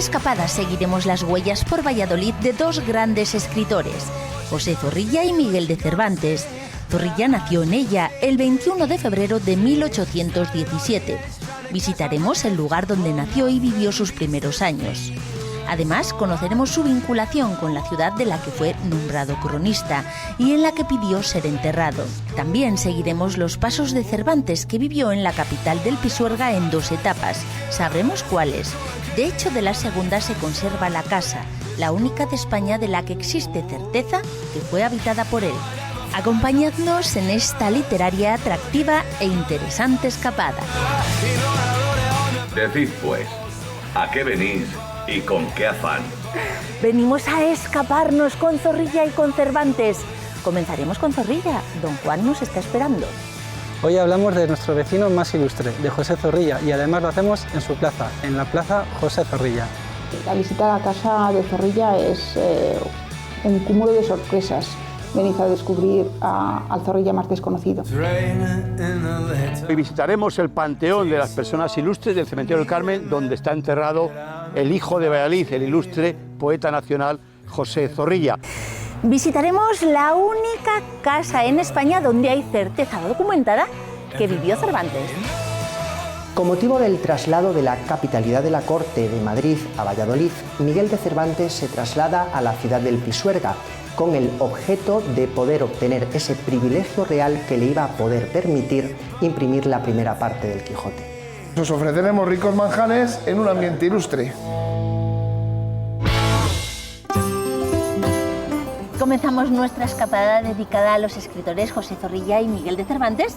escapada seguiremos las huellas por Valladolid de dos grandes escritores, José Zorrilla y Miguel de Cervantes. Zorrilla nació en ella el 21 de febrero de 1817. Visitaremos el lugar donde nació y vivió sus primeros años. Además, conoceremos su vinculación con la ciudad de la que fue nombrado cronista y en la que pidió ser enterrado. También seguiremos los pasos de Cervantes, que vivió en la capital del Pisuerga en dos etapas. Sabremos cuáles. De hecho, de la segunda se conserva la casa, la única de España de la que existe certeza que fue habitada por él. Acompañadnos en esta literaria, atractiva e interesante escapada. Decid pues, ¿a qué venís y con qué afán? Venimos a escaparnos con Zorrilla y con Cervantes. Comenzaremos con Zorrilla. Don Juan nos está esperando. Hoy hablamos de nuestro vecino más ilustre, de José Zorrilla, y además lo hacemos en su plaza, en la Plaza José Zorrilla. La visita a la casa de Zorrilla es un cúmulo de sorpresas. Venid a descubrir al Zorrilla más desconocido. Hoy visitaremos el panteón de las personas ilustres del Cementerio del Carmen, donde está enterrado el hijo de Valladolid, el ilustre poeta nacional José Zorrilla. Visitaremos la única casa en España donde hay certeza documentada que vivió Cervantes. Con motivo del traslado de la capitalidad de la corte de Madrid a Valladolid, Miguel de Cervantes se traslada a la ciudad del Pisuerga, con el objeto de poder obtener ese privilegio real que le iba a poder permitir imprimir la primera parte del Quijote. Os ofreceremos ricos manjares en un ambiente ilustre. Comenzamos nuestra escapada dedicada a los escritores José Zorrilla y Miguel de Cervantes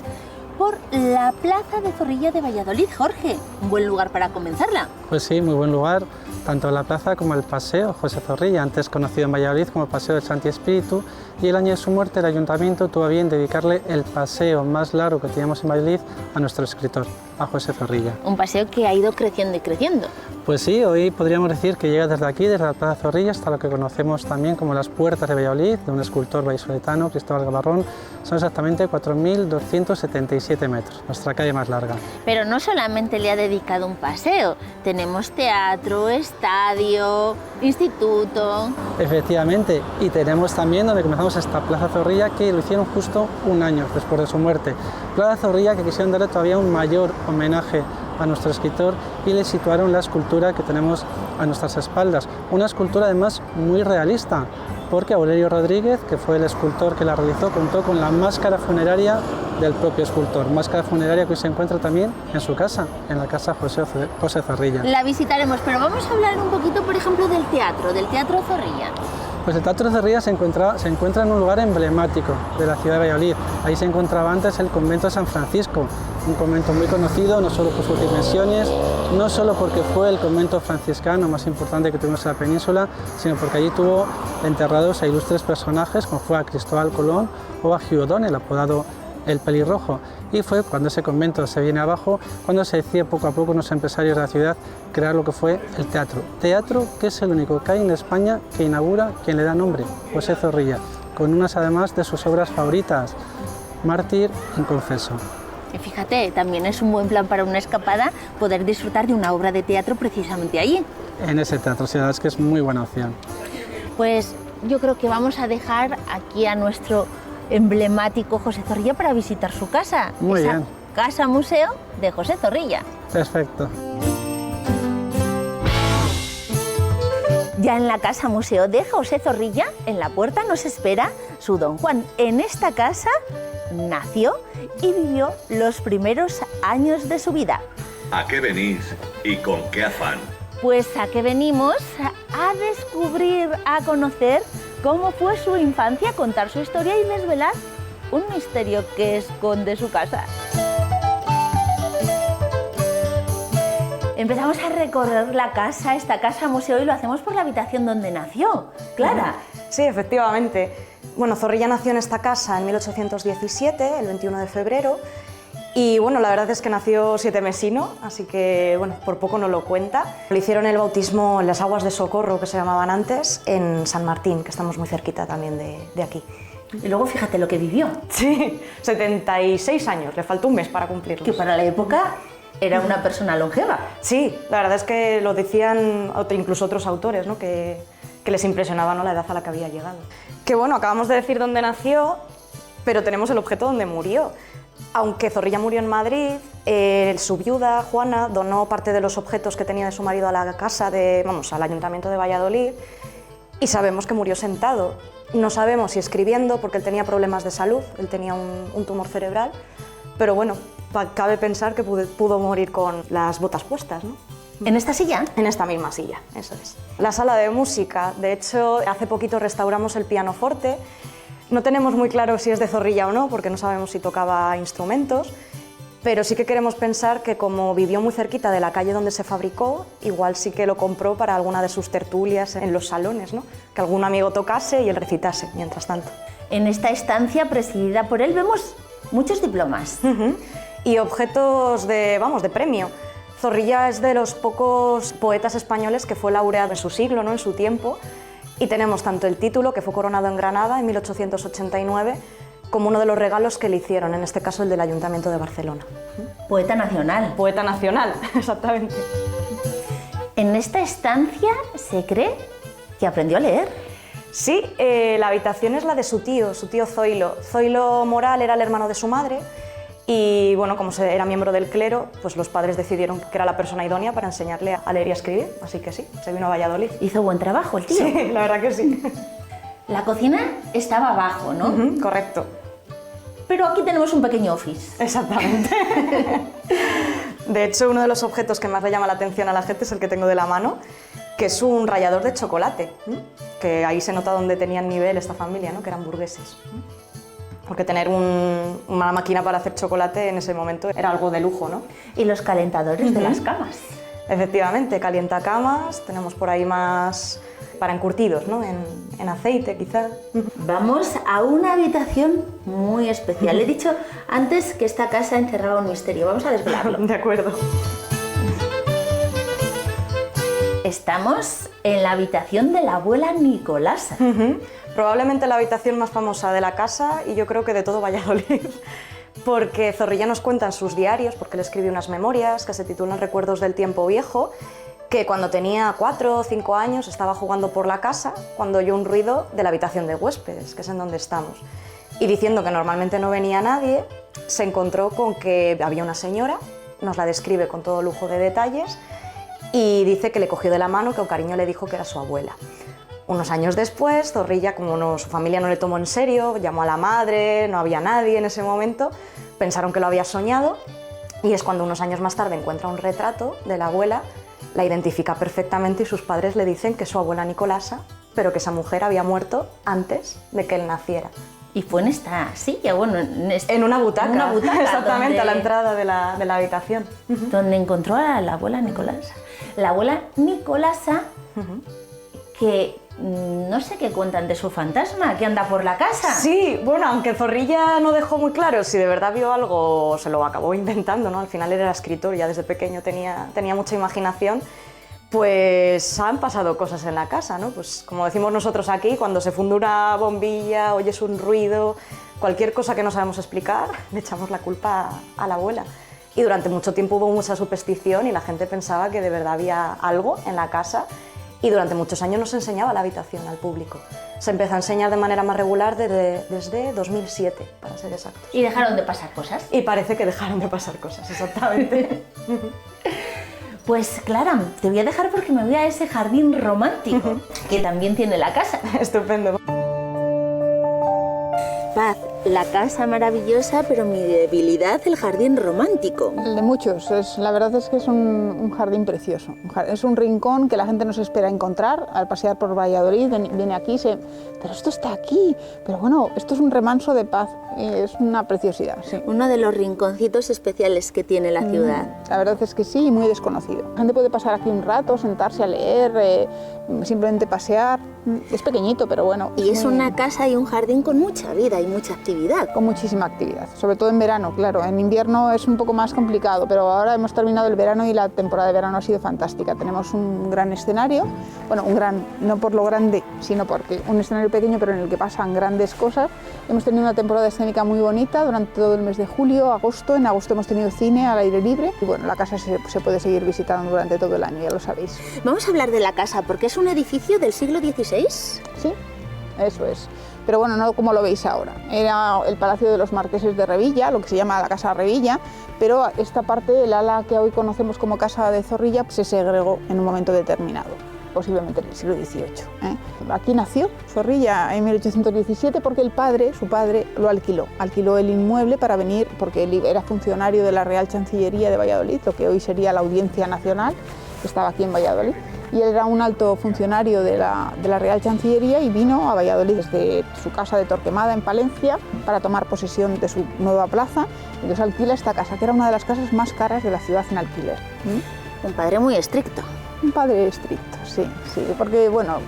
por la Plaza de Zorrilla de Valladolid. Jorge, un buen lugar para comenzarla. Pues sí, muy buen lugar, tanto la plaza como el Paseo José Zorrilla, antes conocido en Valladolid como Paseo del Santi Espíritu, y el año de su muerte el ayuntamiento tuvo a bien dedicarle el paseo más largo que teníamos en Valladolid a nuestro escritor, a José Zorrilla. Un paseo que ha ido creciendo y creciendo. Pues sí, hoy podríamos decir que llega desde aquí, desde la Plaza Zorrilla, hasta lo que conocemos también como las Puertas de Valladolid, de un escultor vallisoletano, Cristóbal Gavarrón. Son exactamente 4.277 metros, nuestra calle más larga. Pero no solamente le ha dedicado un paseo, tenemos teatro, estadio, instituto. Efectivamente, y tenemos también donde comenzamos esta Plaza Zorrilla, que lo hicieron justo un año después de su muerte. Plaza Zorrilla que quisieron darle todavía un mayor homenaje a nuestro escritor y le situaron la escultura que tenemos a nuestras espaldas. Una escultura además muy realista, porque Aurelio Rodríguez, que fue el escultor que la realizó, contó con la máscara funeraria del propio escultor, máscara funeraria que hoy se encuentra también en su casa, en la casa José Zorrilla. La visitaremos, pero vamos a hablar un poquito, por ejemplo, del Teatro Zorrilla. Pues el Teatro Zorrilla se encuentra en un lugar emblemático de la ciudad de Valladolid. Ahí se encontraba antes el convento de San Francisco, un convento muy conocido, no solo por sus dimensiones, no solo porque fue el convento franciscano más importante que tuvimos en la península, sino porque allí tuvo enterrados a ilustres personajes como fue a Cristóbal Colón o a Hugh O'Donnell, apodado el Pelirrojo. Y fue cuando ese convento se viene abajo, cuando se decide poco a poco unos empresarios de la ciudad crear lo que fue el teatro. Teatro que es el único que hay en España que inaugura quien le da nombre, José Zorrilla, con unas además de sus obras favoritas, Mártir, Inconfeso. Y fíjate, también es un buen plan para una escapada poder disfrutar de una obra de teatro precisamente allí. En ese teatro, sí, la verdad es que es muy buena opción. Pues yo creo que vamos a dejar aquí a nuestro emblemático José Zorrilla para visitar su casa. Muy bien. Casa museo de José Zorrilla. Perfecto. Ya en la casa museo de José Zorrilla, en la puerta nos espera su don Juan. En esta casa nació y vivió los primeros años de su vida. ¿A qué venís y con qué afán? Pues a qué venimos a descubrir, a conocer cómo fue su infancia, contar su historia y desvelar un misterio que esconde su casa. Empezamos a recorrer la casa, esta casa museo, y lo hacemos por la habitación donde nació. Clara. Sí, efectivamente. Bueno, Zorrilla nació en esta casa en 1817, el 21 de febrero, y bueno, la verdad es que nació sietemesino, así que bueno, por poco no lo cuenta. Le hicieron el bautismo en las aguas de Socorro, que se llamaban antes, en San Martín, que estamos muy cerquita también de aquí. Y luego fíjate lo que vivió. Sí, 76 años, le faltó un mes para cumplirlos. Que para la época era una persona longeva. Sí, la verdad es que lo decían incluso otros autores, ¿no? que les impresionaba, ¿no?, la edad a la que había llegado. Que bueno, acabamos de decir dónde nació, pero tenemos el objeto donde murió. Aunque Zorrilla murió en Madrid, su viuda, Juana, donó parte de los objetos que tenía de su marido a la casa, al Ayuntamiento de Valladolid, y sabemos que murió sentado. No sabemos si escribiendo, porque él tenía problemas de salud, él tenía un tumor cerebral, pero bueno, cabe pensar que pudo morir con las botas puestas, ¿no? ¿En esta silla? En esta misma silla, eso es. La sala de música, de hecho, hace poquito restauramos el pianoforte. No tenemos muy claro si es de Zorrilla o no, porque no sabemos si tocaba instrumentos, pero sí que queremos pensar que como vivió muy cerquita de la calle donde se fabricó, igual sí que lo compró para alguna de sus tertulias en los salones, ¿no? Que algún amigo tocase y él recitase, mientras tanto. En esta estancia presidida por él vemos muchos diplomas. Y objetos de premio. Zorrilla es de los pocos poetas españoles que fue laureado en su siglo, ¿no?, en su tiempo, y tenemos tanto el título, que fue coronado en Granada en 1889, como uno de los regalos que le hicieron, en este caso el del Ayuntamiento de Barcelona. Poeta nacional. Poeta nacional, exactamente. En esta estancia se cree que aprendió a leer. Sí, la habitación es la de su tío Zoilo. Zoilo Moral era el hermano de su madre. Y bueno, como era miembro del clero, pues los padres decidieron que era la persona idónea para enseñarle a leer y a escribir, así que sí, se vino a Valladolid. Hizo buen trabajo el tío. Sí, la verdad que sí. La cocina estaba abajo, ¿no? Correcto. Pero aquí tenemos un pequeño office. Exactamente. De hecho, uno de los objetos que más le llama la atención a la gente es el que tengo de la mano, que es un rallador de chocolate, que ahí se nota dónde tenían nivel esta familia, ¿no?, que eran burgueses. Porque tener una máquina para hacer chocolate en ese momento era algo de lujo, ¿no? Y los calentadores de las camas. Efectivamente, calientacamas, tenemos por ahí más para encurtidos, ¿no?, en aceite quizás. Vamos a una habitación muy especial. He dicho antes que esta casa encerraba un misterio, vamos a desvelarlo. De acuerdo. Estamos en la habitación de la abuela Nicolasa. Probablemente la habitación más famosa de la casa y yo creo que de todo Valladolid, porque Zorrilla nos cuenta en sus diarios, porque él escribió unas memorias que se titulan Recuerdos del tiempo viejo, que cuando tenía 4 o 5 años estaba jugando por la casa cuando oyó un ruido de la habitación de huéspedes, que es en donde estamos. Y diciendo que normalmente no venía nadie, se encontró con que había una señora, nos la describe con todo lujo de detalles, y dice que le cogió de la mano, que con cariño le dijo que era su abuela. Unos años después, Zorrilla, como su familia no le tomó en serio, llamó a la madre, no había nadie en ese momento, pensaron que lo había soñado, y es cuando unos años más tarde encuentra un retrato de la abuela, la identifica perfectamente y sus padres le dicen que es su abuela Nicolasa, pero que esa mujer había muerto antes de que él naciera. Y fue en esta silla, bueno, en una butaca. En una butaca, exactamente, donde, a la entrada de la habitación. Donde encontró a la abuela Nicolasa. La abuela Nicolasa, que no sé qué cuentan de su fantasma, que anda por la casa. Sí, bueno, aunque Zorrilla no dejó muy claro si de verdad vio algo, se lo acabó inventando, ¿no? Al final él era escritor, ya desde pequeño tenía mucha imaginación. Pues han pasado cosas en la casa, ¿no? Pues como decimos nosotros aquí, cuando se funde una bombilla, oyes un ruido, cualquier cosa que no sabemos explicar, le echamos la culpa a la abuela. Y durante mucho tiempo hubo mucha superstición y la gente pensaba que de verdad había algo en la casa y durante muchos años no se enseñaba la habitación al público. Se empezó a enseñar de manera más regular desde 2007, para ser exactos. ¿Y dejaron de pasar cosas? Y parece que dejaron de pasar cosas, exactamente. Pues Clara, te voy a dejar porque me voy a ese jardín romántico que también tiene la casa. Estupendo. Paz, la casa maravillosa, pero mi debilidad, el jardín romántico. De muchos, la verdad es que es un jardín precioso. Es un rincón que la gente no se espera encontrar al pasear por Valladolid, viene aquí, pero esto está aquí, pero bueno, esto es un remanso de paz, es una preciosidad. Sí. Uno de los rinconcitos especiales que tiene la ciudad. La verdad es que sí, y muy desconocido. La gente puede pasar aquí un rato, sentarse a leer, simplemente pasear. Es pequeñito, pero bueno. Y es una casa y un jardín con mucha vida y mucha actividad. actividad. Con muchísima actividad, sobre todo en verano, claro. En invierno es un poco más complicado, pero ahora hemos terminado el verano y la temporada de verano ha sido fantástica. Tenemos un gran escenario, bueno, no por lo grande, sino porque un escenario pequeño, pero en el que pasan grandes cosas. Hemos tenido una temporada escénica muy bonita durante todo el mes de julio, agosto. En agosto hemos tenido cine al aire libre y bueno, la casa se puede seguir visitando durante todo el año, ya lo sabéis. Vamos a hablar de la casa, porque es un edificio del siglo XVI. Sí, eso es. Pero bueno, no como lo veis ahora. Era el Palacio de los Marqueses de Revilla, lo que se llama la Casa Revilla, pero esta parte, el ala que hoy conocemos como Casa de Zorrilla, se segregó en un momento determinado, posiblemente en el siglo XVIII. Aquí nació Zorrilla en 1817 porque su padre, lo alquiló el inmueble para venir, porque él era funcionario de la Real Chancillería de Valladolid, lo que hoy sería la Audiencia Nacional, que estaba aquí en Valladolid. Y él era un alto funcionario de la Real Chancillería y vino a Valladolid desde su casa de Torquemada, en Palencia, para tomar posesión de su nueva plaza. Y entonces alquila esta casa, que era una de las casas más caras de la ciudad en alquiler. Un padre muy estricto. Un padre estricto, sí, porque bueno,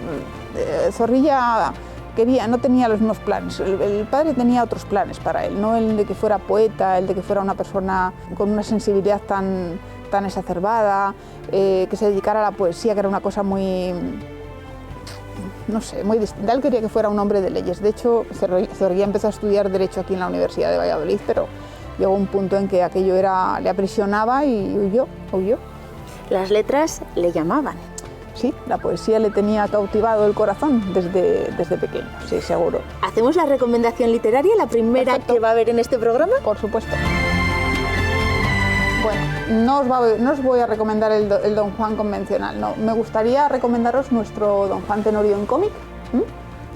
Zorrilla no tenía los mismos planes. El padre tenía otros planes para él, no el de que fuera poeta, el de que fuera una persona con una sensibilidad tan exacerbada, que se dedicara a la poesía, que era una cosa muy, no sé, muy distinta. Él quería que fuera un hombre de leyes. De hecho, Zorrilla empezó a estudiar Derecho aquí en la Universidad de Valladolid, pero llegó un punto en que aquello le aprisionaba y huyó. Las letras le llamaban. Sí, la poesía le tenía cautivado el corazón desde pequeño, sí, seguro. ¿Hacemos la recomendación literaria, la primera que va a haber en este programa? Por supuesto. Bueno, no os voy a recomendar el Don Juan convencional, no. Me gustaría recomendaros nuestro Don Juan Tenorio en cómic,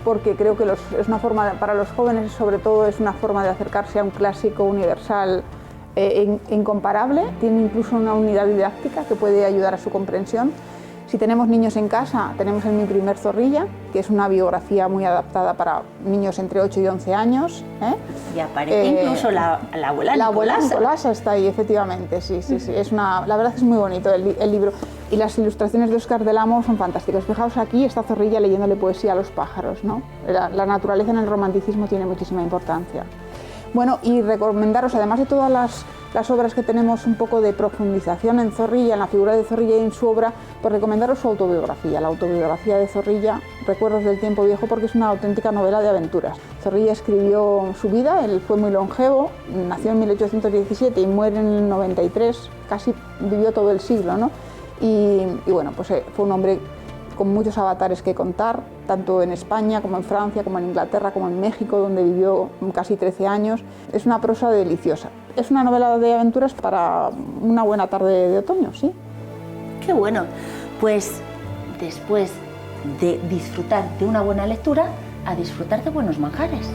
porque creo que es una forma, para los jóvenes sobre todo, es una forma de acercarse a un clásico universal incomparable. Tiene incluso una unidad didáctica que puede ayudar a su comprensión. Si tenemos niños en casa, tenemos el Mi primer Zorrilla, que es una biografía muy adaptada para niños entre 8 y 11 años. Y aparece incluso la abuela Nicolasa. La abuela Nicolasa está ahí, efectivamente, sí. La verdad es que es muy bonito el libro. Y las ilustraciones de Óscar del Amo son fantásticas. Fijaos, aquí está Zorrilla leyéndole poesía a los pájaros, ¿no? La naturaleza en el romanticismo tiene muchísima importancia. Bueno, y recomendaros, además de todas las obras que tenemos un poco de profundización en Zorrilla, en la figura de Zorrilla y en su obra, pues recomendaros su autobiografía, la autobiografía de Zorrilla, Recuerdos del tiempo viejo, porque es una auténtica novela de aventuras. Zorrilla escribió su vida, él fue muy longevo, nació en 1817 y muere en el 93, casi vivió todo el siglo, ¿no? Y bueno, pues fue un hombre con muchos avatares que contar, tanto en España como en Francia, como en Inglaterra, como en México, donde vivió casi 13 años. Es una prosa deliciosa. Es una novela de aventuras para una buena tarde de otoño, sí. Qué bueno. Pues después de disfrutar de una buena lectura, a disfrutar de buenos manjares.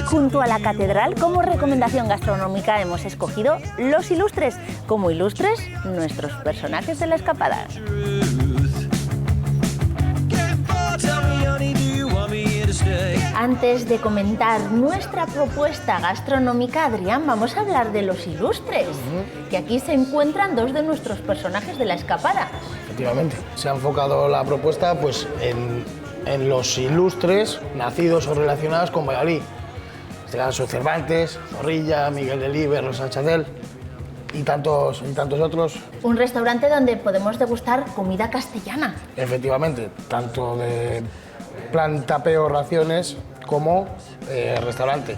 Junto a la catedral, como recomendación gastronómica, hemos escogido Los Ilustres, como ilustres nuestros personajes de la escapada. Antes de comentar nuestra propuesta gastronómica, Adrián, vamos a hablar de Los Ilustres, que aquí se encuentran dos de nuestros personajes de la escapada. Efectivamente, se ha enfocado la propuesta pues, en los ilustres nacidos o relacionados con Valladolid. En este caso Cervantes, Zorrilla, Miguel Delibes, Rosa Chadel y tantos otros. Un restaurante donde podemos degustar comida castellana. Efectivamente, tanto de plan tapeo raciones como restaurante.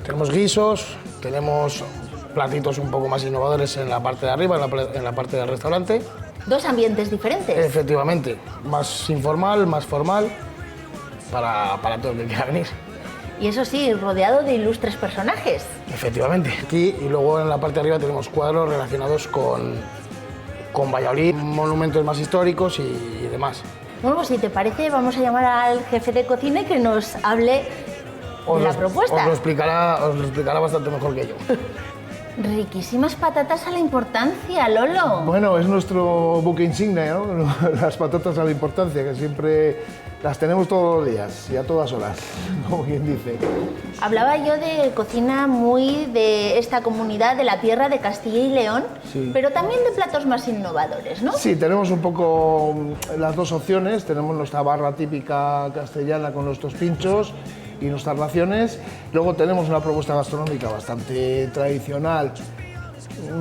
Tenemos guisos, tenemos platitos un poco más innovadores en la parte de arriba, en la parte del restaurante. Dos ambientes diferentes. Efectivamente, más informal, más formal, para todo el que quiera venir. Y eso sí, rodeado de ilustres personajes. Efectivamente. Aquí y luego en la parte de arriba tenemos cuadros relacionados con Valladolid, monumentos más históricos y demás. Bueno, pues si te parece, vamos a llamar al jefe de cocina y que nos hable de la propuesta. Os lo explicará bastante mejor que yo. Riquísimas patatas a la importancia, Lolo. Bueno, es nuestro buque insignia, ¿no? Las patatas a la importancia, que siempre las tenemos todos los días y a todas horas, como quien dice. Hablaba yo de cocina muy de esta comunidad de la tierra de Castilla y León, Sí. pero también de platos más innovadores, ¿no? Sí, tenemos un poco las dos opciones. Tenemos nuestra barra típica castellana con nuestros pinchos y nuestras raciones. Luego tenemos una propuesta gastronómica bastante tradicional,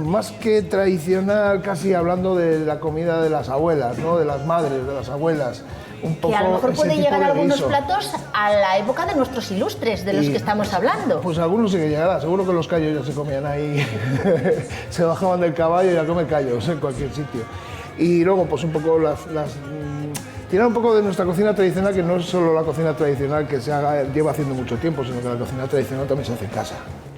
más que tradicional, casi hablando de la comida de las abuelas, ¿no? De las madres, de las abuelas. Un poco Que a lo mejor ese puede tipo llegar de algunos guiso. platos a la época de nuestros ilustres, de los que estamos hablando. Pues algunos sí que llegará, seguro que los callos ya se comían ahí, se bajaban del caballo y a comer callos en cualquier sitio. Y luego pues un poco tirar un poco de nuestra cocina tradicional, que no es solo la cocina tradicional que se lleva haciendo mucho tiempo, sino que la cocina tradicional también se hace en casa.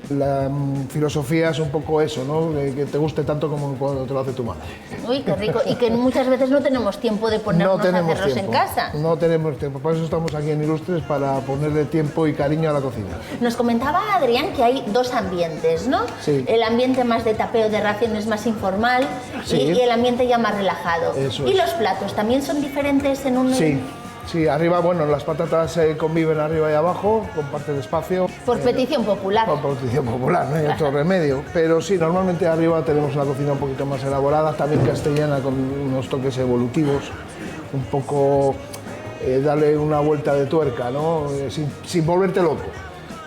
La filosofía es un poco eso, ¿no? Que te guste tanto como cuando te lo hace tu madre. Uy, qué rico. Y que muchas veces no tenemos tiempo de ponernos a hacerlos en casa. No tenemos tiempo, por eso estamos aquí en Ilustres, para ponerle tiempo y cariño a la cocina. Nos comentaba Adrián que hay dos ambientes, ¿no? Sí. El ambiente más de tapeo de raciones más informal Sí. y el ambiente ya más relajado. Eso ¿Y es. los platos también son diferentes en un...? Sí, sí, arriba, bueno, las patatas conviven arriba y abajo, comparten espacio. Por petición popular. Por petición popular, no hay otro remedio. Pero sí, normalmente arriba tenemos una cocina un poquito más elaborada, también castellana, con unos toques evolutivos, un poco darle una vuelta de tuerca, ¿no? Sin volverte loco,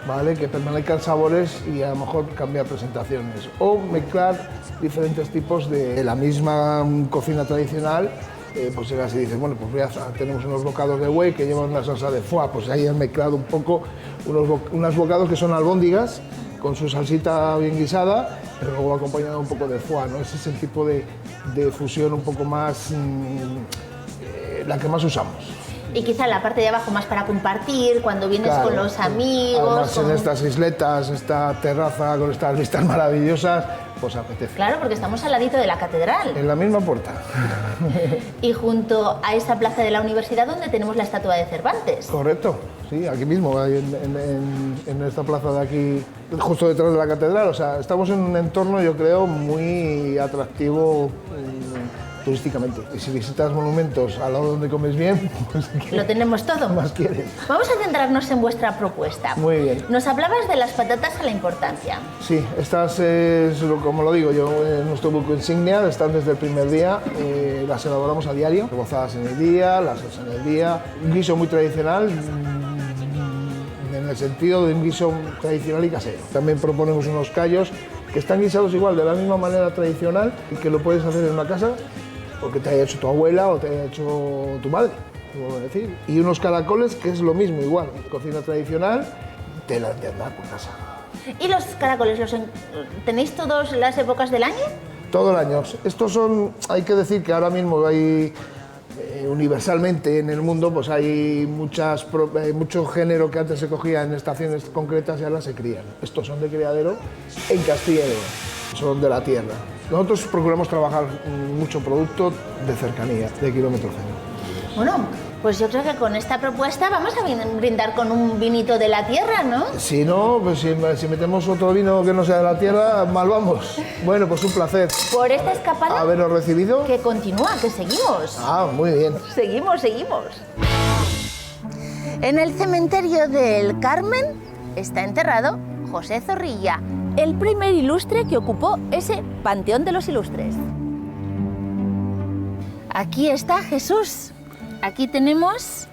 ¿vale? Que permanezcan sabores y a lo mejor cambiar presentaciones. O mezclar diferentes tipos de la misma cocina tradicional. Pues llegas y dices, bueno, pues ya tenemos unos bocados de buey que llevan una salsa de foie, pues ahí han mezclado un poco unos bocados que son albóndigas, con su salsita bien guisada, pero luego acompañado un poco de foie, ¿no? Ese es el tipo de fusión un poco más, la que más usamos. Y quizá la parte de abajo más para compartir, cuando vienes Claro, con los amigos. Además, en con- estas isletas, esta terraza con estas vistas maravillosas, pues apetece. Claro, porque estamos al ladito de la catedral. En la misma puerta. Y junto a esa plaza de la universidad donde tenemos la estatua de Cervantes. Correcto, sí, aquí mismo, ahí en esta plaza de aquí, justo detrás de la catedral. O sea, estamos en un entorno, yo creo, muy atractivo turísticamente. Y si visitas monumentos al lado donde comes bien, pues Lo tenemos todo. más quieres. Vamos a centrarnos en vuestra propuesta. Muy bien. Nos hablabas de las patatas a la importancia. Sí, estas, como lo digo yo, nuestro buque insignia, están desde el primer día, las elaboramos a diario, rebozadas en el día, las salsa en el día, un guiso muy tradicional, en el sentido de un guiso tradicional y casero. También proponemos unos callos que están guisados igual, de la misma manera tradicional, y que lo puedes hacer en una casa, o que te haya hecho tu abuela o te haya hecho tu madre, vuelvo a decir. Y unos caracoles, que es lo mismo, igual, cocina tradicional, de andar por casa. ¿Y los caracoles tenéis todas las épocas del año? Todo el año. Estos son, hay que decir que ahora mismo hay, universalmente en el mundo, pues hay mucho género que antes se cogía en estaciones concretas y ahora se crían. Estos son de criadero en Castilla y León, son de la tierra. Nosotros procuramos trabajar mucho producto de cercanía, de kilómetro cero. Bueno, pues yo creo que con esta propuesta vamos a brindar con un vinito de la tierra, ¿no? Si no, pues si metemos otro vino que no sea de la tierra, mal vamos. Bueno, pues un placer Por esta escapada haberos recibido. que continúa, que seguimos. Ah, muy bien. Seguimos. En el cementerio del Carmen está enterrado José Zorrilla, el primer ilustre que ocupó ese panteón de los ilustres. Aquí está Jesús. Aquí tenemos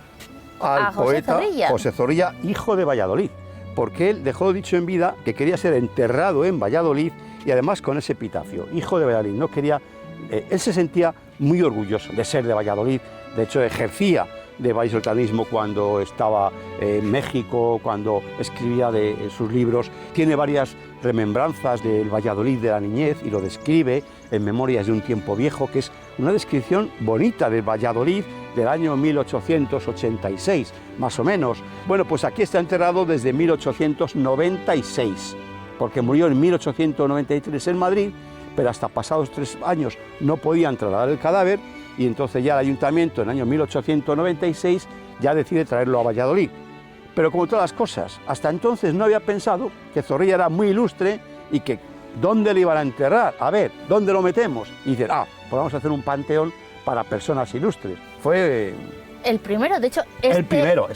a Al José poeta Zorrilla. José Zorrilla, hijo de Valladolid, porque él dejó dicho en vida que quería ser enterrado en Valladolid y además con ese epitafio, hijo de Valladolid. No quería, él se sentía muy orgulloso de ser de Valladolid, de hecho ejercía de vallisoletanismo cuando estaba en México, cuando escribía de sus libros. Tiene varias remembranzas del Valladolid de la niñez y lo describe en Memorias de un tiempo viejo, que es una descripción bonita del Valladolid del año 1886, más o menos. Bueno, pues aquí está enterrado desde 1896, porque murió en 1893 en Madrid, pero hasta pasados 3 años no podían trasladar el cadáver y entonces ya el ayuntamiento en el año 1896 ya decide traerlo a Valladolid. Pero como todas las cosas, hasta entonces no había pensado que Zorrilla era muy ilustre y que ¿dónde le iban a enterrar? A ver, ¿dónde lo metemos? Y dicen, pues vamos a hacer un panteón para personas ilustres. Fue... El primero, de hecho, es el primero.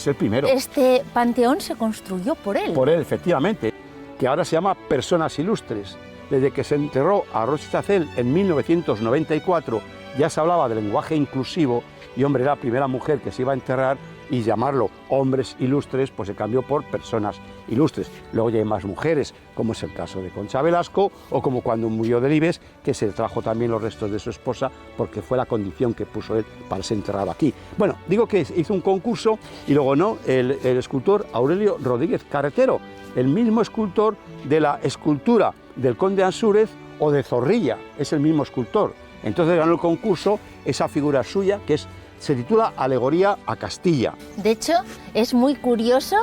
Este panteón se construyó por él. Por él, efectivamente, que ahora se llama Personas Ilustres. Desde que se enterró a Rosa Chacel en 1994, ya se hablaba de lenguaje inclusivo y, hombre, era la primera mujer que se iba a enterrar y llamarlo hombres ilustres, pues se cambió por personas ilustres. Luego ya hay más mujeres, como es el caso de Concha Velasco, o como cuando murió Delibes, que se trajo también los restos de su esposa, porque fue la condición que puso él para ser enterrado aquí. Bueno, digo que hizo un concurso y luego no el escultor Aurelio Rodríguez Carretero, el mismo escultor de la escultura del Conde Ansúrez o de Zorrilla, es el mismo escultor. Entonces ganó el concurso esa figura suya, que se titula Alegoría a Castilla. De hecho, es muy curioso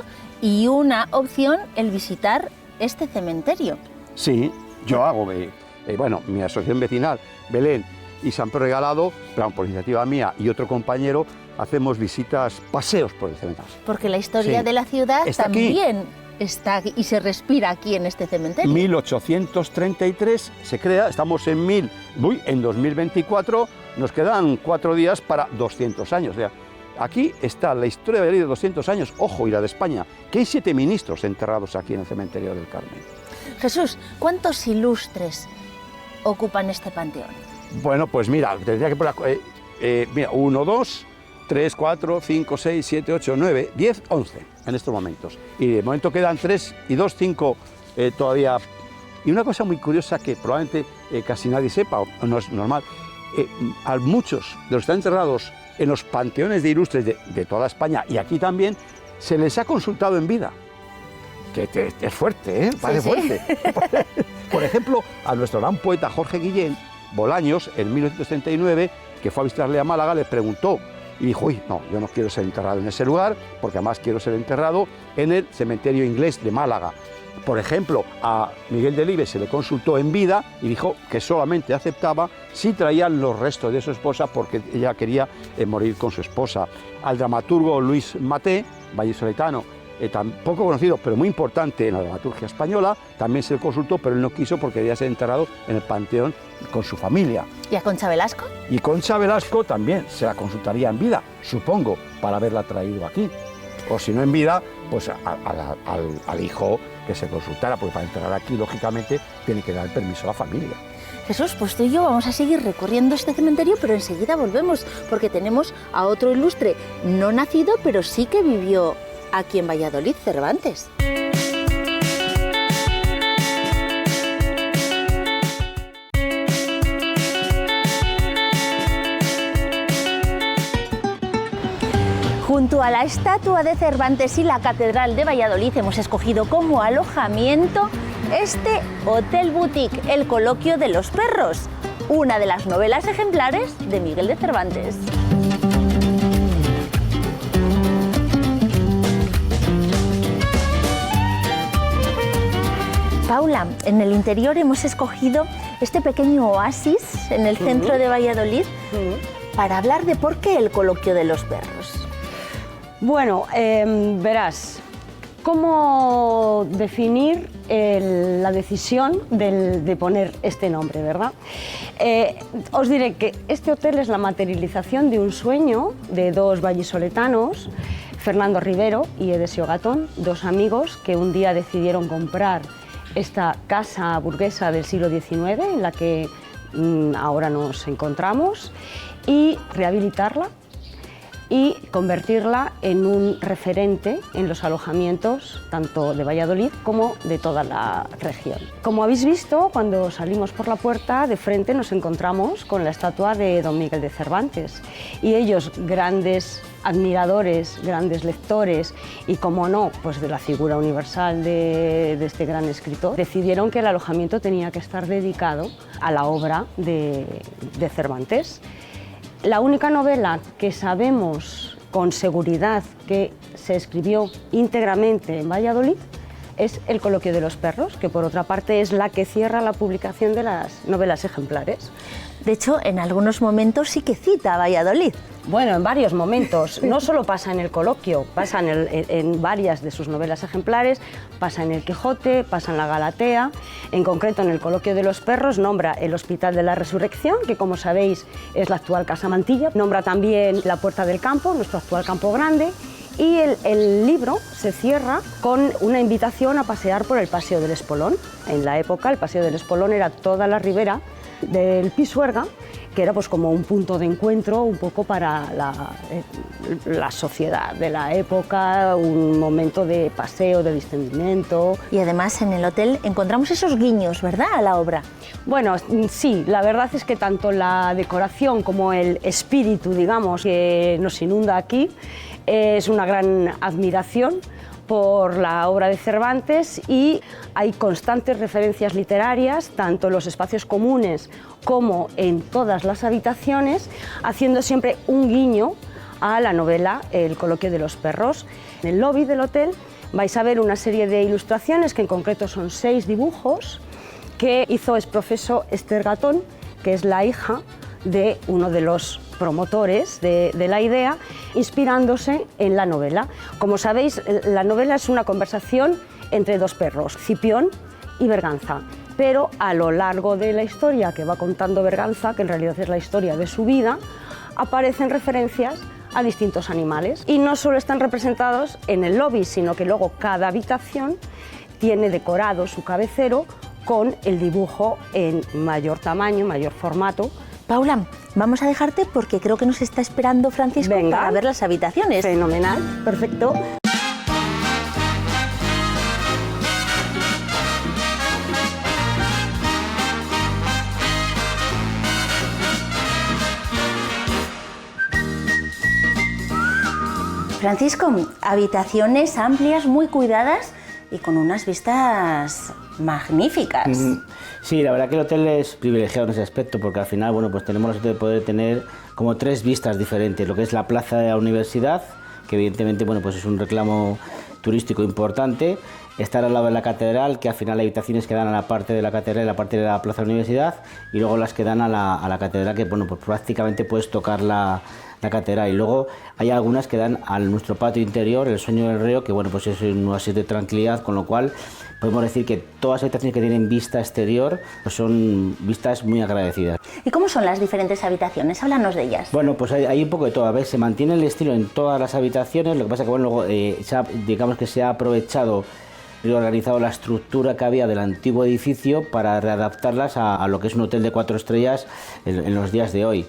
y una opción el visitar este cementerio. Sí, yo hago, mi asociación vecinal, Belén y San Pedro Regalado, pero por iniciativa mía y otro compañero, hacemos visitas, paseos por el cementerio. Porque la historia de la ciudad también está aquí y se respira aquí en este cementerio. 1833 se crea, estamos en 2024, nos quedan 4 días para 200 años. O sea, aquí está la historia de Valladolid de 200 años, ojo, y la de España, que hay 7 ministros enterrados aquí en el cementerio del Carmen. Jesús, ¿cuántos ilustres ocupan este panteón? Bueno, pues mira, tendría que poner, 1, 2, 3, 4, 5, 6, 7, 8, 9, 10, 11 en estos momentos. Y de momento quedan 3 y 2, 5 todavía. Y una cosa muy curiosa que probablemente casi nadie sepa, o no es normal, a muchos de los que están enterrados en los panteones de ilustres de toda España y aquí también, se les ha consultado en vida. Que es fuerte, parece fuerte. Por ejemplo, a nuestro gran poeta Jorge Guillén Bolaños, en 1939, que fue a visitarle a Málaga, le preguntó y dijo, no, yo no quiero ser enterrado en ese lugar, porque además quiero ser enterrado en el cementerio inglés de Málaga. Por ejemplo, a Miguel Delibes se le consultó en vida y dijo que solamente aceptaba si traían los restos de su esposa, porque ella quería morir con su esposa. Al dramaturgo Luis Maté, vallisoletano, tan poco conocido, pero muy importante en la dramaturgia española, también se le consultó, pero él no quiso porque quería ser enterrado en el panteón con su familia. ¿Y a Concha Velasco? Y Concha Velasco también se la consultaría en vida, supongo, para haberla traído aquí. O si no en vida, pues al hijo que se consultara, porque para enterrar aquí, lógicamente, tiene que dar permiso a la familia. Jesús, pues tú y yo vamos a seguir recorriendo este cementerio, pero enseguida volvemos, porque tenemos a otro ilustre, no nacido, pero sí que vivió aquí en Valladolid, Cervantes. Junto a la estatua de Cervantes y la Catedral de Valladolid hemos escogido como alojamiento este Hotel Boutique, el Coloquio de los Perros, una de las novelas ejemplares de Miguel de Cervantes. Paula, en el interior hemos escogido este pequeño oasis en el centro de Valladolid para hablar de por qué el Coloquio de los Perros. Bueno, verás, ¿cómo definir la decisión de poner este nombre, verdad? Os diré que este hotel es la materialización de un sueño de dos vallisoletanos, Fernando Rivero y Edesio Gatón, dos amigos que un día decidieron comprar esta casa burguesa del siglo XIX en la que ahora nos encontramos y rehabilitarla y convertirla en un referente en los alojamientos tanto de Valladolid como de toda la región. Como habéis visto, cuando salimos por la puerta, de frente nos encontramos con la estatua de don Miguel de Cervantes y ellos, grandes admiradores, grandes lectores y, como no, pues de la figura universal de este gran escritor, decidieron que el alojamiento tenía que estar dedicado a la obra de Cervantes. La única novela que sabemos con seguridad que se escribió íntegramente en Valladolid es El coloquio de los perros, que por otra parte es la que cierra la publicación de las novelas ejemplares. De hecho, en algunos momentos sí que cita a Valladolid. Bueno, en varios momentos. No solo pasa en El coloquio, pasa en varias de sus novelas ejemplares, pasa en El Quijote, pasa en La Galatea. En concreto, en El coloquio de los perros nombra el Hospital de la Resurrección, que como sabéis es la actual Casa Mantilla. Nombra también la Puerta del Campo, nuestro actual Campo Grande. Y el libro se cierra con una invitación a pasear por el Paseo del Espolón. En la época, el Paseo del Espolón era toda la ribera del Pisuerga, que era pues como un punto de encuentro un poco para la sociedad de la época, un momento de paseo, de distendimiento. Y además en el hotel encontramos esos guiños, ¿verdad?, a la obra. Bueno, sí, la verdad es que tanto la decoración como el espíritu, digamos, que nos inunda aquí, es una gran admiración por la obra de Cervantes y hay constantes referencias literarias, tanto en los espacios comunes como en todas las habitaciones, haciendo siempre un guiño a la novela El coloquio de los perros. En el lobby del hotel vais a ver una serie de ilustraciones, que en concreto son 6 dibujos, que hizo exprofeso Esther Gatón, que es la hija de uno de los promotores de la idea, inspirándose en la novela. Como sabéis, la novela es una conversación entre 2 perros, Cipión y Berganza, pero a lo largo de la historia que va contando Berganza, que en realidad es la historia de su vida, aparecen referencias a distintos animales y no solo están representados en el lobby, sino que luego cada habitación tiene decorado su cabecero con el dibujo en mayor tamaño, mayor formato. Paula, vamos a dejarte porque creo que nos está esperando Francisco. Venga, para ver las habitaciones. Fenomenal, perfecto. Francisco, habitaciones amplias, muy cuidadas y con unas vistas magníficas. Sí, la verdad que el hotel es privilegiado en ese aspecto porque al final, bueno, pues tenemos la suerte de poder tener como 3 vistas diferentes, lo que es la plaza de la universidad, que evidentemente, bueno, pues es un reclamo turístico importante, estar al lado de la catedral, que al final hay habitaciones que dan a la parte de la catedral y la parte de la plaza de la universidad, y luego las que dan a la catedral, que bueno, pues prácticamente puedes tocar la catedral, y luego hay algunas que dan a nuestro patio interior, el Sueño del Reo, que bueno, pues es un oasis de tranquilidad, con lo cual podemos decir que todas las habitaciones que tienen vista exterior pues son vistas muy agradecidas. ¿Y cómo son las diferentes habitaciones? Háblanos de ellas. Bueno, pues hay un poco de todo. A ver, se mantiene el estilo en todas las habitaciones, lo que pasa que bueno, luego digamos que se ha aprovechado y organizado la estructura que había del antiguo edificio para readaptarlas a lo que es un hotel de 4 estrellas en los días de hoy.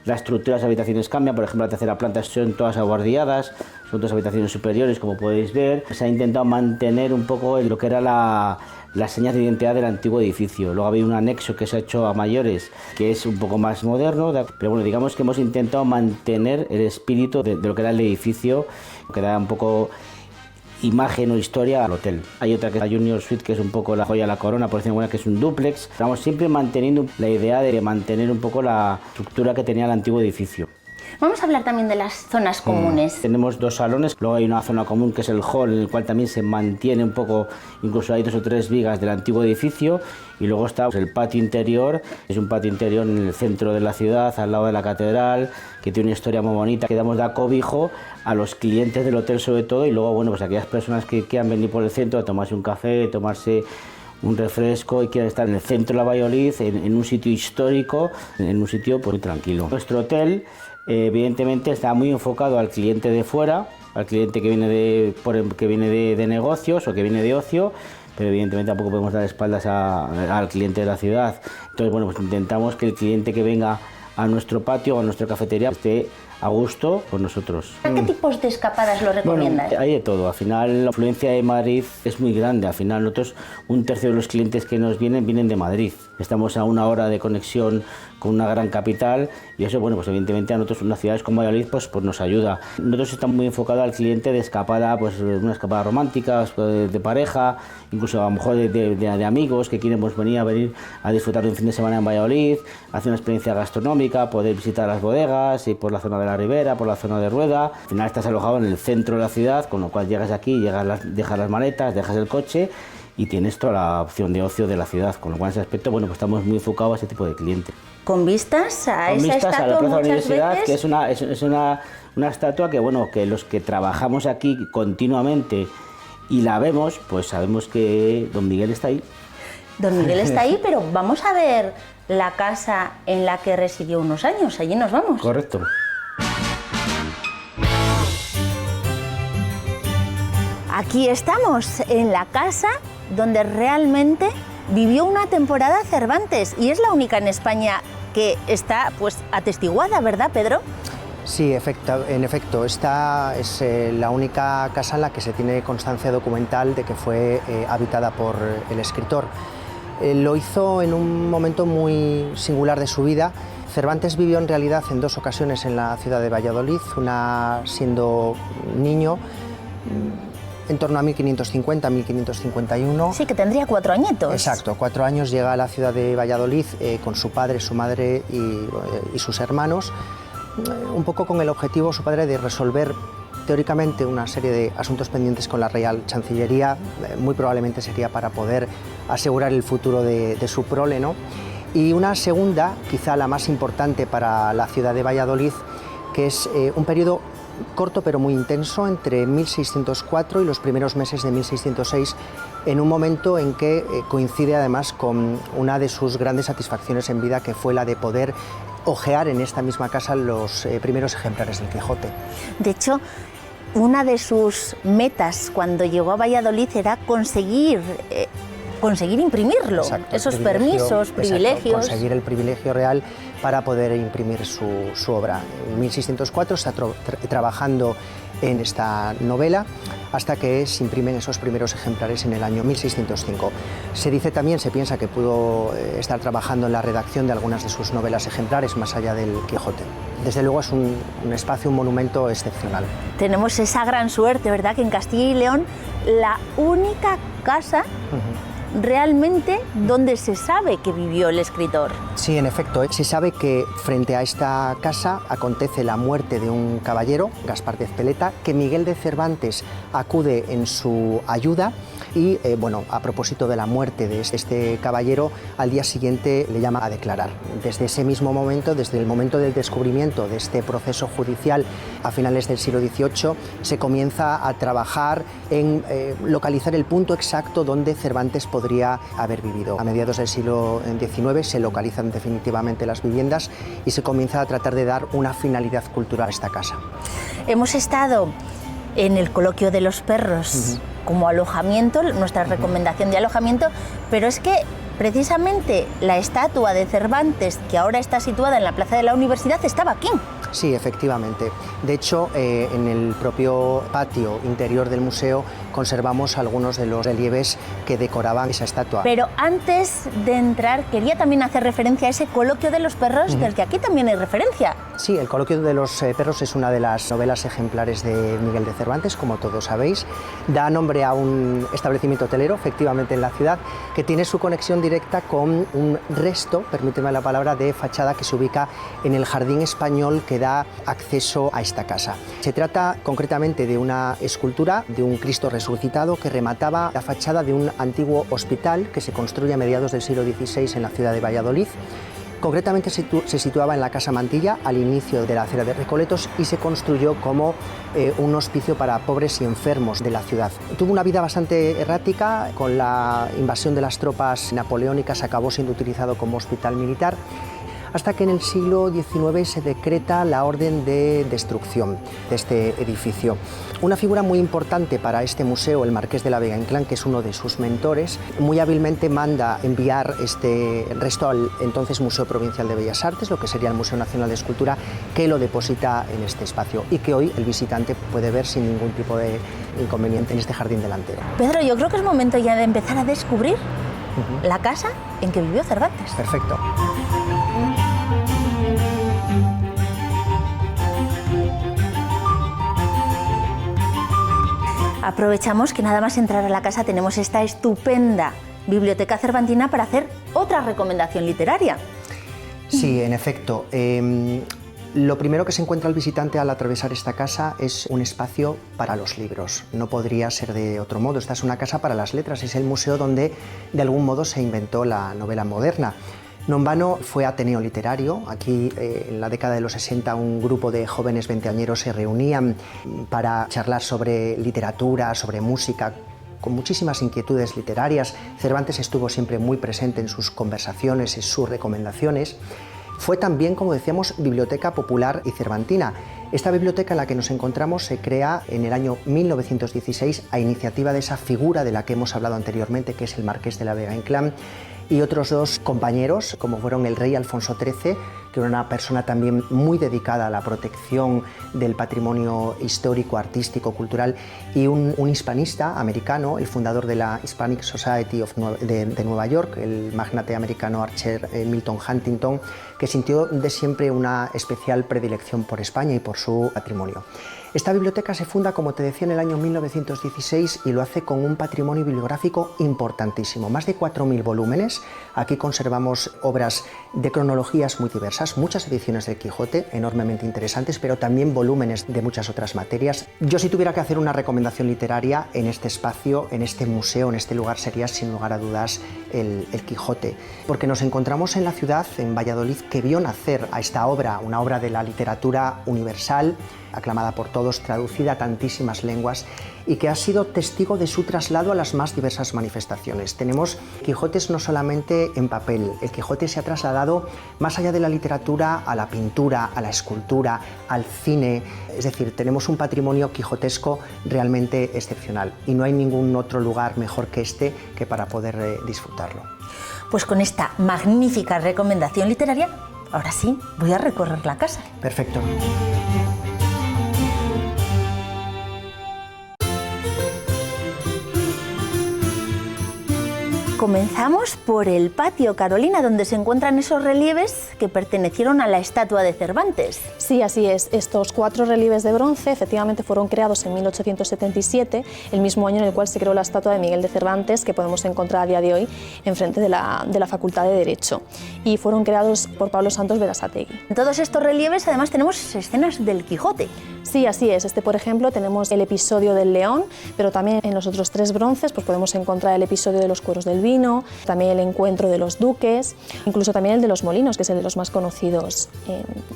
La estructura de las habitaciones cambia, por ejemplo, la tercera planta son todas aguardilladas, son 2 habitaciones superiores, como podéis ver. Se ha intentado mantener un poco lo que era la señal de identidad del antiguo edificio. Luego había un anexo que se ha hecho a mayores, que es un poco más moderno, pero bueno, digamos que hemos intentado mantener el espíritu de lo que era el edificio, que da un poco imagen o historia al hotel. Hay otra que es la Junior Suite, que es un poco la joya de la corona, por decirlo, que es un dúplex. Estamos siempre manteniendo la idea de mantener un poco la estructura que tenía el antiguo edificio. Vamos a hablar también de las zonas comunes. Tenemos 2 salones, luego hay una zona común que es el hall, en el cual también se mantiene un poco, incluso hay 2 o 3 vigas del antiguo edificio, y luego está el patio interior, es un patio interior en el centro de la ciudad, al lado de la catedral, que tiene una historia muy bonita, que damos de cobijo a los clientes del hotel sobre todo, y luego bueno, pues aquellas personas que quieran venir por el centro a tomarse un café, tomarse un refresco y quieran estar en el centro de la Valladolid, en un sitio histórico, en un sitio pues, muy tranquilo. Nuestro hotel evidentemente está muy enfocado al cliente de fuera, al cliente que viene de negocios o que viene de ocio, pero evidentemente tampoco podemos dar espaldas al cliente de la ciudad. Entonces, bueno, pues intentamos que el cliente que venga a nuestro patio o a nuestra cafetería esté a gusto con nosotros. ¿A qué tipos de escapadas lo recomiendas? Bueno, hay de todo. Al final la afluencia de Madrid es muy grande. Al final nosotros, 1/3 de los clientes que nos vienen de Madrid. Estamos a 1 hora de conexión con una gran capital, y eso, bueno, pues evidentemente a nosotros, unas ciudades como Valladolid, pues nos ayuda. Nosotros estamos muy enfocados al cliente de escapada, pues una escapada romántica, de pareja, incluso a lo mejor de amigos que quieren pues, venir a disfrutar de un fin de semana en Valladolid, hacer una experiencia gastronómica, poder visitar las bodegas, ir por la zona de la Ribera, por la zona de Rueda. Al final estás alojado en el centro de la ciudad, con lo cual llegas aquí, dejas las maletas, dejas el coche y tienes toda la opción de ocio de la ciudad, con lo cual en ese aspecto, bueno, pues estamos muy enfocados a ese tipo de cliente. Con vistas a esa estatua a la Plaza de la Universidad, veces... que es una estatua que, bueno, que los que trabajamos aquí continuamente y la vemos, pues sabemos que don Miguel está ahí. Don Miguel está ahí, pero vamos a ver la casa en la que residió unos años, allí nos vamos. Correcto. Aquí estamos, en la casa donde realmente vivió una temporada Cervantes y es la única en España que está pues atestiguada, ¿verdad, Pedro? Sí, en efecto, esta es la única casa en la que se tiene constancia documental de que fue habitada por el escritor. Lo hizo en un momento muy singular de su vida. Cervantes vivió en realidad en 2 ocasiones en la ciudad de Valladolid, una siendo niño, en torno a 1550, 1551. Sí, que tendría 4 añitos. Exacto, 4 años llega a la ciudad de Valladolid con su padre, su madre y sus hermanos, un poco con el objetivo, su padre, de resolver teóricamente una serie de asuntos pendientes con la Real Chancillería, muy probablemente sería para poder asegurar el futuro de su prole, ¿no? Y una segunda, quizá la más importante para la ciudad de Valladolid, que es un periodo corto pero muy intenso, entre 1604 y los primeros meses de 1606, en un momento en que coincide además con una de sus grandes satisfacciones en vida, que fue la de poder hojear en esta misma casa los primeros ejemplares del Quijote. De hecho, una de sus metas cuando llegó a Valladolid era conseguir imprimirlo. Exacto, esos permisos, privilegios. Exacto, conseguir el privilegio real para poder imprimir su obra. En 1604 está trabajando en esta novela hasta que se imprimen esos primeros ejemplares en el año 1605. Se dice también, se piensa que pudo estar trabajando en la redacción de algunas de sus novelas ejemplares más allá del Quijote. Desde luego es un espacio, un monumento excepcional. Tenemos esa gran suerte, ¿verdad?, que en Castilla y León la única casa realmente donde se sabe que vivió el escritor. Sí, en efecto, se sabe que frente a esta casa acontece la muerte de un caballero, Gaspar de Ezpeleta, que Miguel de Cervantes acude en su ayuda y, bueno, a propósito de la muerte de este caballero, al día siguiente le llama a declarar. Desde ese mismo momento, desde el momento del descubrimiento de este proceso judicial a finales del siglo XVIII, se comienza a trabajar en localizar el punto exacto donde Cervantes podría haber vivido. A mediados del siglo XIX se localizan definitivamente las viviendas y se comienza a tratar de dar una finalidad cultural a esta casa. Hemos estado en el Coloquio de los Perros como alojamiento, nuestra recomendación de alojamiento, pero es que precisamente la estatua de Cervantes, que ahora está situada en la Plaza de la Universidad, estaba aquí. Sí, efectivamente. De hecho, en el propio patio interior del museo conservamos algunos de los relieves que decoraban esa estatua. Pero antes de entrar, quería también hacer referencia a ese Coloquio de los Perros, del que aquí también hay referencia. Sí, el Coloquio de los Perros es una de las novelas ejemplares de Miguel de Cervantes, como todos sabéis. Da nombre a un establecimiento hotelero, efectivamente en la ciudad, que tiene su conexión directa con un resto, permíteme la palabra, de fachada que se ubica en el jardín español que da acceso a esta casa. Se trata concretamente de una escultura de un Cristo resucitado que remataba la fachada de un antiguo hospital que se construye a mediados del siglo XVI en la ciudad de Valladolid. Concretamente se situaba en la Casa Mantilla, al inicio de la acera de Recoletos, y se construyó como un hospicio para pobres y enfermos de la ciudad. Tuvo una vida bastante errática. Con la invasión de las tropas napoleónicas acabó siendo utilizado como hospital militar, hasta que en el siglo XIX se decreta la orden de destrucción de este edificio. Una figura muy importante para este museo, el Marqués de la Vega Inclán, que es uno de sus mentores, muy hábilmente manda enviar este resto al entonces Museo Provincial de Bellas Artes, lo que sería el Museo Nacional de Escultura, que lo deposita en este espacio y que hoy el visitante puede ver sin ningún tipo de inconveniente en este jardín delantero. Pedro, yo creo que es momento ya de empezar a descubrir la casa en que vivió Cervantes. Perfecto. Aprovechamos que nada más entrar a la casa tenemos esta estupenda biblioteca cervantina para hacer otra recomendación literaria. Sí, en efecto. Lo primero que se encuentra el visitante al atravesar esta casa es un espacio para los libros. No podría ser de otro modo. Esta es una casa para las letras, es el museo donde de algún modo se inventó la novela moderna. No en vano fue Ateneo Literario. Aquí en la década de los 60 un grupo de jóvenes veinteañeros se reunían para charlar sobre literatura, sobre música, con muchísimas inquietudes literarias. Cervantes estuvo siempre muy presente en sus conversaciones y sus recomendaciones. Fue también, como decíamos, biblioteca popular y cervantina. Esta biblioteca en la que nos encontramos se crea en el año 1916 a iniciativa de esa figura de la que hemos hablado anteriormente, que es el Marqués de la Vega-Inclán, y otros dos compañeros, como fueron el rey Alfonso XIII, que era una persona también muy dedicada a la protección del patrimonio histórico, artístico, cultural, y un hispanista americano, el fundador de la Hispanic Society de Nueva York, el magnate americano Archer Milton Huntington, que sintió de siempre una especial predilección por España y por su patrimonio. Esta biblioteca se funda, como te decía, en el año 1916 y lo hace con un patrimonio bibliográfico importantísimo, más de 4.000 volúmenes. Aquí conservamos obras de cronologías muy diversas, muchas ediciones del Quijote, enormemente interesantes, pero también volúmenes de muchas otras materias. Yo, si tuviera que hacer una recomendación literaria en este espacio, en este museo, en este lugar, sería sin lugar a dudas el Quijote, porque nos encontramos en la ciudad, en Valladolid, que vio nacer a esta obra, una obra de la literatura universal, aclamada por todos, traducida a tantísimas lenguas y que ha sido testigo de su traslado a las más diversas manifestaciones. Tenemos Quijotes no solamente en papel, el Quijote se ha trasladado más allá de la literatura a la pintura, a la escultura, al cine, es decir, tenemos un patrimonio quijotesco realmente excepcional y no hay ningún otro lugar mejor que este que para poder disfrutarlo. Pues con esta magnífica recomendación literaria, ahora sí, voy a recorrer la casa. Perfecto. Comenzamos por el patio, Carolina, donde se encuentran esos relieves que pertenecieron a la estatua de Cervantes. Sí, así es. Estos 4 relieves de bronce efectivamente fueron creados en 1877, el mismo año en el cual se creó la estatua de Miguel de Cervantes, que podemos encontrar a día de hoy enfrente de la Facultad de Derecho. Y fueron creados por Pablo Santos Berasategui. En todos estos relieves además tenemos escenas del Quijote. Sí, así es. Por ejemplo, tenemos el episodio del león, pero también en los otros 3 bronces pues podemos encontrar el episodio de los cueros del vino, también el encuentro de los duques, incluso también el de los molinos, que es el de los más conocidos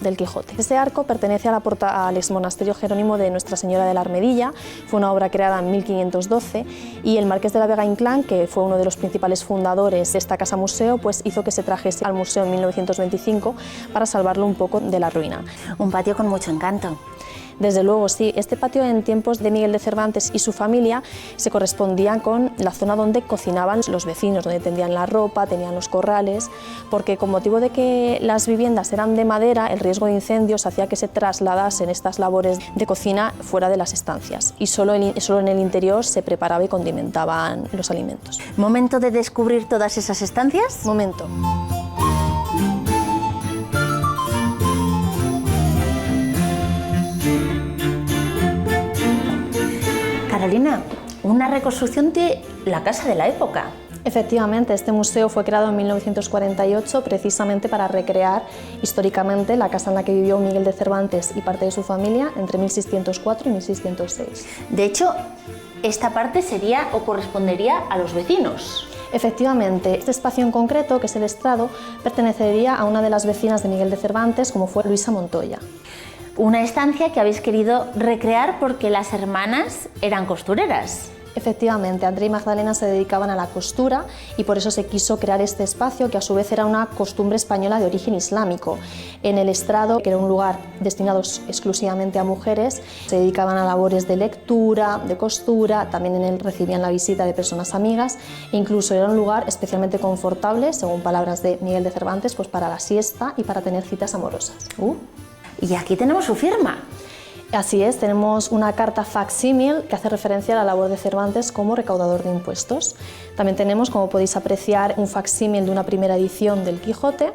del Quijote. Este arco pertenece al exmonasterio jerónimo de Nuestra Señora de la Armedilla, fue una obra creada en 1512 y el Marqués de la Vega-Inclán, que fue uno de los principales fundadores de esta casa museo, pues hizo que se trajese al museo en 1925 para salvarlo un poco de la ruina. Un patio con mucho encanto. Desde luego, sí. Este patio en tiempos de Miguel de Cervantes y su familia se correspondía con la zona donde cocinaban los vecinos, donde tendían la ropa, tenían los corrales, porque con motivo de que las viviendas eran de madera, el riesgo de incendios hacía que se trasladasen estas labores de cocina fuera de las estancias y solo en el interior se preparaba y condimentaban los alimentos. ¿Momento de descubrir todas esas estancias? Momento. Carolina, una reconstrucción de la casa de la época. Efectivamente, este museo fue creado en 1948 precisamente para recrear históricamente la casa en la que vivió Miguel de Cervantes y parte de su familia entre 1604 y 1606. De hecho, esta parte sería o correspondería a los vecinos. Efectivamente, este espacio en concreto, que es el estrado, pertenecería a una de las vecinas de Miguel de Cervantes, como fue Luisa Montoya. Una estancia que habéis querido recrear porque las hermanas eran costureras. Efectivamente, Andrea y Magdalena se dedicaban a la costura y por eso se quiso crear este espacio, que a su vez era una costumbre española de origen islámico. En el estrado, que era un lugar destinado exclusivamente a mujeres, se dedicaban a labores de lectura, de costura, también en él recibían la visita de personas amigas e incluso era un lugar especialmente confortable, según palabras de Miguel de Cervantes, pues para la siesta y para tener citas amorosas. Y aquí tenemos su firma. Así es, tenemos una carta facsímil que hace referencia a la labor de Cervantes como recaudador de impuestos. También tenemos, como podéis apreciar, un facsímil de una primera edición del Quijote,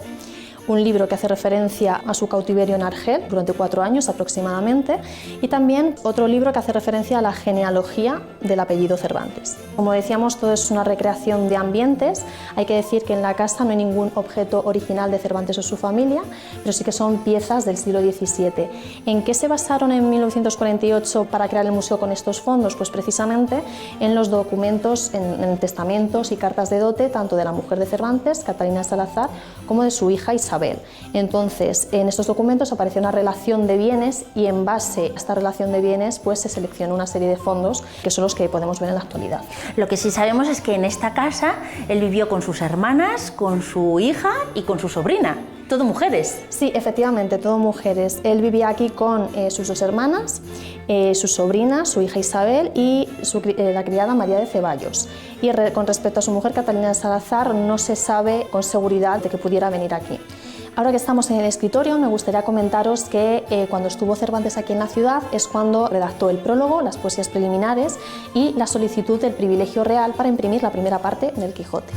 un libro que hace referencia a su cautiverio en Argel durante 4 años aproximadamente, y también otro libro que hace referencia a la genealogía del apellido Cervantes. Como decíamos, todo es una recreación de ambientes. Hay que decir que en la casa no hay ningún objeto original de Cervantes o su familia, pero sí que son piezas del siglo XVII. ¿En qué se basaron en 1948 para crear el museo con estos fondos? Pues precisamente en los documentos, en testamentos y cartas de dote, tanto de la mujer de Cervantes, Catalina de Salazar, como de su hija Isabel. Entonces, en estos documentos apareció una relación de bienes y en base a esta relación de bienes pues se seleccionó una serie de fondos que son los que podemos ver en la actualidad. Lo que sí sabemos es que en esta casa él vivió con sus hermanas, con su hija y con su sobrina. ¿Todo mujeres? Sí, efectivamente, todo mujeres. Él vivía aquí con sus 2 hermanas, su sobrina, su hija Isabel y la criada María de Ceballos. Y con respecto a su mujer Catalina de Salazar, no se sabe con seguridad de que pudiera venir aquí. Ahora que estamos en el escritorio, me gustaría comentaros que cuando estuvo Cervantes aquí en la ciudad es cuando redactó el prólogo, las poesías preliminares y la solicitud del privilegio real para imprimir la primera parte del Quijote.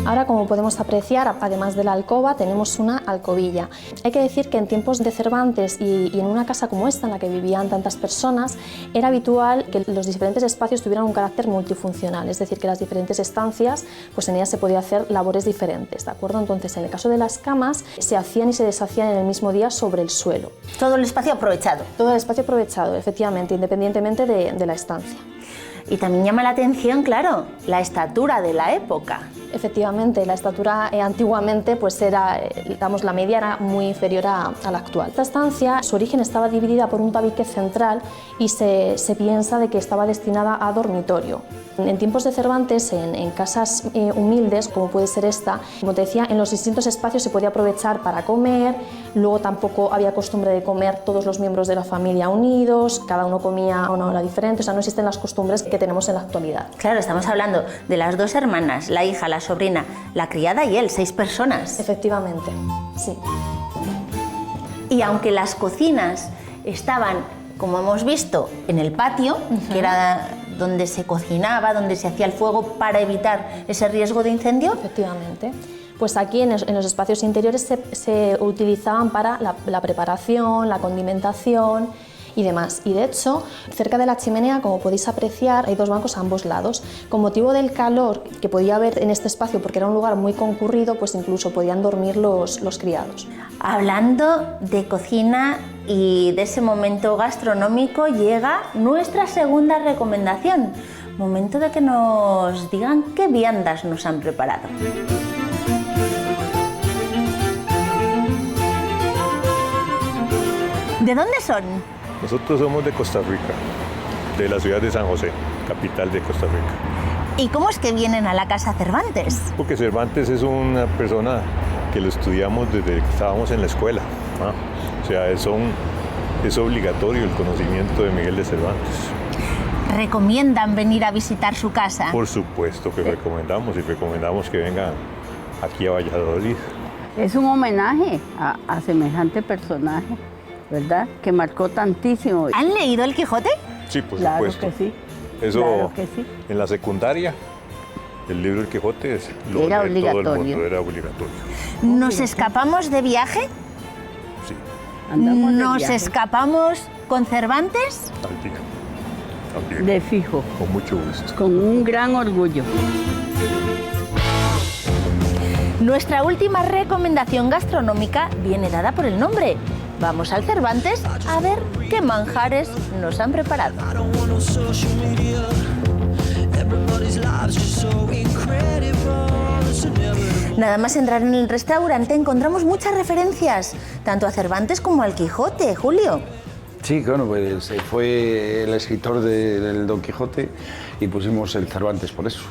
Ahora, como podemos apreciar, además de la alcoba, tenemos una alcobilla. Hay que decir que en tiempos de Cervantes y en una casa como esta, en la que vivían tantas personas, era habitual que los diferentes espacios tuvieran un carácter multifuncional, es decir, que las diferentes estancias, pues en ellas se podía hacer labores diferentes, ¿de acuerdo? Entonces, en el caso de las camas, se hacían y se deshacían en el mismo día sobre el suelo. Todo el espacio aprovechado. Todo el espacio aprovechado, efectivamente, independientemente de la estancia. Y también llama la atención, claro, la estatura de la época. Efectivamente, la estatura antiguamente pues era, digamos, la media era muy inferior a la actual. Esta estancia, su origen estaba dividida por un tabique central y se piensa de que estaba destinada a dormitorio. En tiempos de Cervantes, en casas humildes, como puede ser esta, como te decía, en los distintos espacios se podía aprovechar para comer, luego tampoco había costumbre de comer todos los miembros de la familia unidos, cada uno comía a una hora diferente, o sea, no existen las costumbres que tenemos en la actualidad. Claro, estamos hablando de las 2 hermanas, la hija, la sobrina, la criada y él, 6 personas. Efectivamente, sí. Y aunque las cocinas estaban, como hemos visto, en el patio, que era donde se cocinaba, donde se hacía el fuego para evitar ese riesgo de incendio. Efectivamente. Pues aquí en los espacios interiores se utilizaban para la preparación, la condimentación y demás. Y de hecho, cerca de la chimenea, como podéis apreciar, hay 2 bancos a ambos lados. Con motivo del calor que podía haber en este espacio, porque era un lugar muy concurrido, pues incluso podían dormir los criados. Hablando de cocina y de ese momento gastronómico, llega nuestra segunda recomendación. Momento de que nos digan qué viandas nos han preparado. ¿De dónde son? Nosotros somos de Costa Rica, de la ciudad de San José, capital de Costa Rica. ¿Y cómo es que vienen a la Casa Cervantes? Porque Cervantes es una persona que lo estudiamos desde que estábamos en la escuela, ¿no? O sea, es obligatorio el conocimiento de Miguel de Cervantes. ¿Recomiendan venir a visitar su casa? Por supuesto que recomendamos, y recomendamos que vengan aquí a Valladolid. Es un homenaje a semejante personaje, ¿verdad? Que marcó tantísimo. ¿Han leído El Quijote? Sí, por claro supuesto. Que sí. Eso, claro que sí. En la secundaria, el libro El Quijote era lee todo el obligatorio. mundo, era obligatorio. ¿Nos escapamos de viaje? Sí. Andamos de ¿Nos viaje. escapamos con Cervantes? También. De fijo. Con mucho gusto. Con un gran orgullo. Nuestra última recomendación gastronómica viene dada por el nombre. Vamos al Cervantes a ver qué manjares nos han preparado. Nada más entrar en el restaurante encontramos muchas referencias, tanto a Cervantes como al Quijote, Julio. Sí, bueno, pues fue el escritor del Don Quijote y pusimos el Cervantes por eso,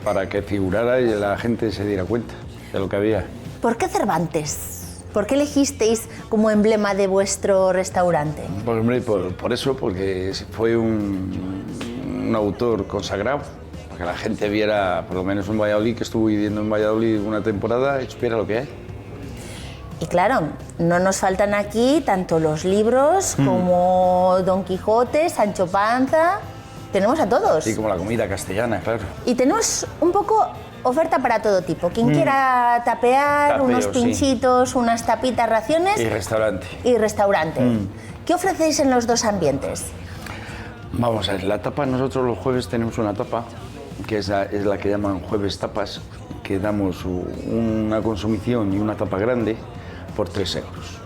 para que figurara y la gente se diera cuenta de lo que había. ¿Por qué Cervantes? ¿Por qué elegisteis como emblema de vuestro restaurante? Pues, hombre, por eso, porque fue un autor consagrado, para que la gente viera, por lo menos en Valladolid, que estuvo viviendo en Valladolid una temporada, y supiera lo que hay. Y claro, no nos faltan aquí tanto los libros como Don Quijote, Sancho Panza. Tenemos a todos. Sí, como la comida castellana, claro. Y tenemos un poco oferta para todo tipo. Quien quiera tapear, Tapeo, unos pinchitos, unas tapitas, raciones. Y restaurante. Y restaurante. ¿Qué ofrecéis en los dos ambientes? Vamos a ver, la tapa, nosotros los jueves tenemos una tapa, que es la que llaman jueves tapas, que damos una consumición y una tapa grande por 3 euros.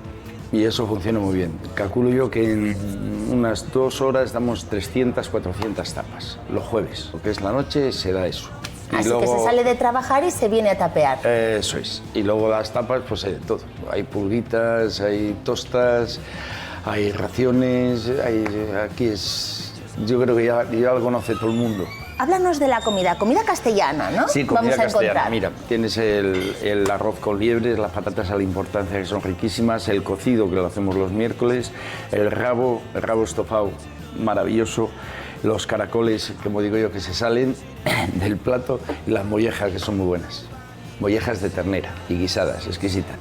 Y eso funciona muy bien. Calculo yo que en unas 2 horas damos 300, 400 tapas, los jueves. Lo que es la noche se da eso. Así que se sale de trabajar y se viene a tapear. Eso es. Y luego las tapas, pues hay de todo. Hay pulguitas, hay tostas, hay raciones, aquí es... Yo creo que ya lo conoce todo el mundo. Háblanos de la comida castellana, ¿no? Sí, comida Vamos a castellana. encontrar. Mira, tienes el arroz con liebres, las patatas a la importancia que son riquísimas, el cocido que lo hacemos los miércoles, el rabo estofado maravilloso, los caracoles, como digo yo, que se salen del plato y las mollejas que son muy buenas. Mollejas de ternera y guisadas, exquisitas.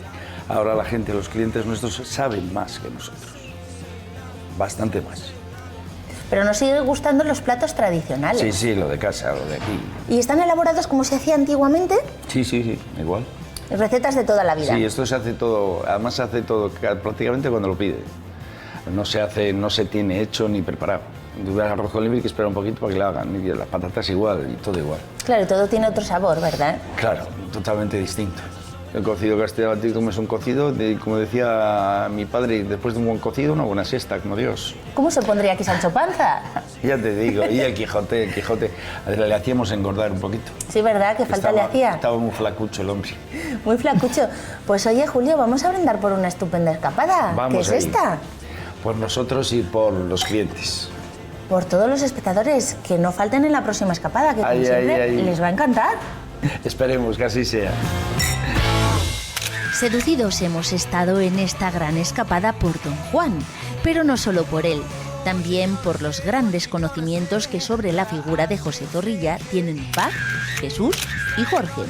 Ahora la gente, los clientes nuestros saben más que nosotros, bastante más. Pero nos sigue gustando los platos tradicionales. Sí, sí, lo de casa, lo de aquí. ¿Y están elaborados como se hacía antiguamente? Sí, sí, sí, igual. Recetas de toda la vida. Sí, esto se hace todo, además se hace todo prácticamente cuando lo pide. No se tiene hecho ni preparado. El arroz con libre hay que esperar un poquito para que lo hagan, y las patatas igual, y todo igual. Claro, todo tiene otro sabor, ¿verdad? Claro, totalmente distinto. El cocido castellano, tú comes un cocido, como decía mi padre, después de un buen cocido, una buena siesta, como Dios. ¿Cómo se pondría aquí Sancho Panza? Ya te digo, y el Quijote, le hacíamos engordar un poquito. Sí, ¿verdad? ¿Qué falta le hacía? Estaba muy flacucho el hombre. Muy flacucho. Pues oye, Julio, vamos a brindar por una estupenda escapada. Vamos ¿Qué es esta? Por nosotros y por los clientes. Por todos los espectadores, que no falten en la próxima escapada, que como siempre les va a encantar. Esperemos que así sea. Seducidos hemos estado en esta gran escapada por Don Juan, pero no solo por él, también por los grandes conocimientos que sobre la figura de José Zorrilla tienen Bach, Jesús y Jorge,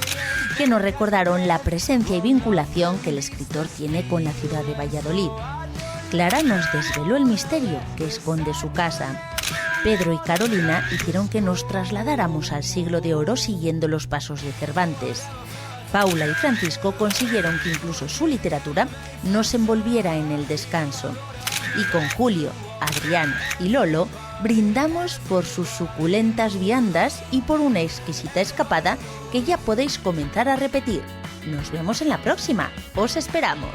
que nos recordaron la presencia y vinculación que el escritor tiene con la ciudad de Valladolid. Clara nos desveló el misterio que esconde su casa. Pedro y Carolina hicieron que nos trasladáramos al siglo de oro siguiendo los pasos de Cervantes. Paula y Francisco consiguieron que incluso su literatura no se envolviera en el descanso. Y con Julio, Adrián y Lolo brindamos por sus suculentas viandas y por una exquisita escapada que ya podéis comenzar a repetir. Nos vemos en la próxima. ¡Os esperamos!